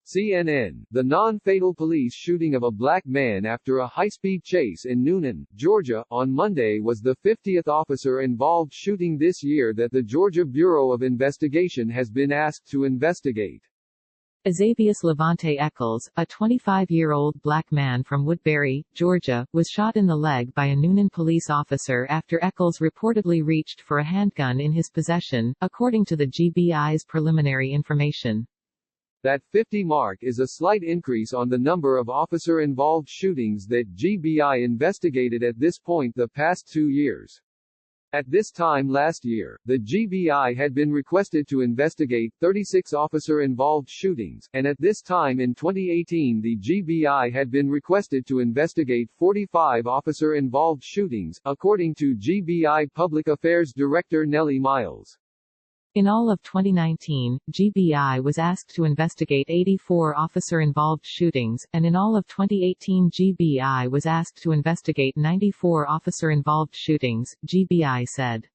CNN. The non-fatal police shooting of a black man after a high-speed chase in Newnan, Georgia, on Monday was the 50th officer-involved shooting this year that the Georgia Bureau of Investigation has been asked to investigate. Xavius Levante Eccles, a 25-year-old black man from Woodbury, Georgia, was shot in the leg by a Newnan police officer after Eccles reportedly reached for a handgun in his possession, according to the GBI's preliminary information. That 50 mark is a slight increase on the number of officer-involved shootings that GBI investigated at this point the past 2 years. At this time last year, the GBI had been requested to investigate 36 officer-involved shootings, and at this time in 2018 the GBI had been requested to investigate 45 officer-involved shootings, according to GBI Public Affairs Director Nellie Miles. In all of 2019, GBI was asked to investigate 84 officer-involved shootings, and in all of 2018 GBI was asked to investigate 94 officer-involved shootings, GBI said.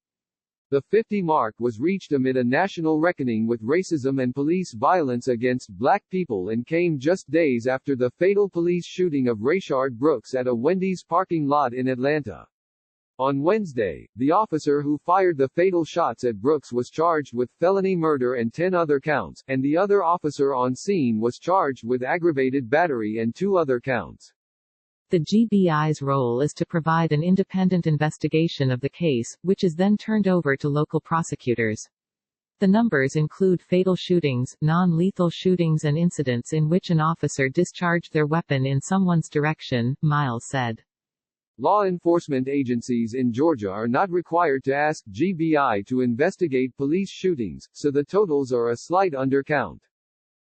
The 50 mark was reached amid a national reckoning with racism and police violence against black people and came just days after the fatal police shooting of Rayshard Brooks at a Wendy's parking lot in Atlanta. On Wednesday, the officer who fired the fatal shots at Brooks was charged with felony murder and 10 other counts, and the other officer on scene was charged with aggravated battery and 2 other counts. The GBI's role is to provide an independent investigation of the case, which is then turned over to local prosecutors. The numbers include fatal shootings, non-lethal shootings and incidents in which an officer discharged their weapon in someone's direction, Miles said. Law enforcement agencies in Georgia are not required to ask GBI to investigate police shootings, so the totals are a slight undercount.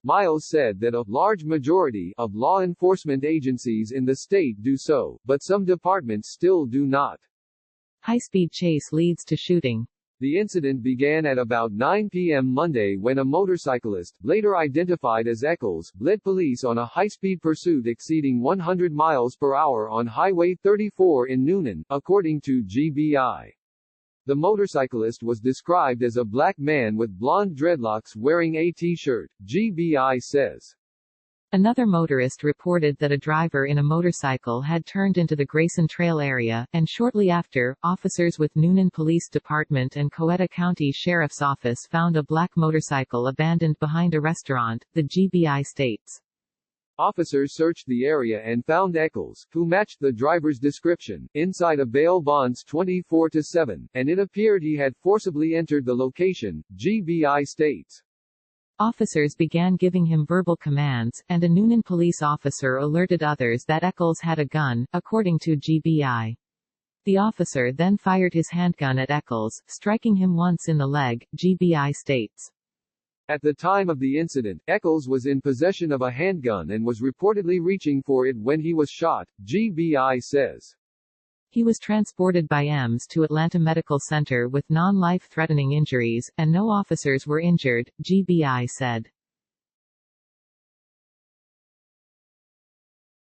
Miles said that a large majority of law enforcement agencies in the state do so, but some departments still do not. High-speed chase leads to shooting. The incident began at about 9 p.m. Monday when a motorcyclist, later identified as Eccles, led police on a high-speed pursuit exceeding 100 miles per hour on Highway 34 in Newnan, according to GBI. The motorcyclist was described as a black man with blonde dreadlocks wearing a T-shirt, GBI says. Another motorist reported that a driver in a motorcycle had turned into the Grayson Trail area, and shortly after, officers with Newnan Police Department and Coweta County Sheriff's Office found a black motorcycle abandoned behind a restaurant, the GBI states. Officers searched the area and found Eccles, who matched the driver's description, inside a bail bonds 24/7, and it appeared he had forcibly entered the location, GBI states. Officers began giving him verbal commands, and a Newnan police officer alerted others that Eccles had a gun, according to GBI. The officer then fired his handgun at Eccles, striking him once in the leg, GBI states. At the time of the incident, Eccles was in possession of a handgun and was reportedly reaching for it when he was shot, GBI says. He was transported by EMS to Atlanta Medical Center with non-life-threatening injuries, and no officers were injured, GBI said.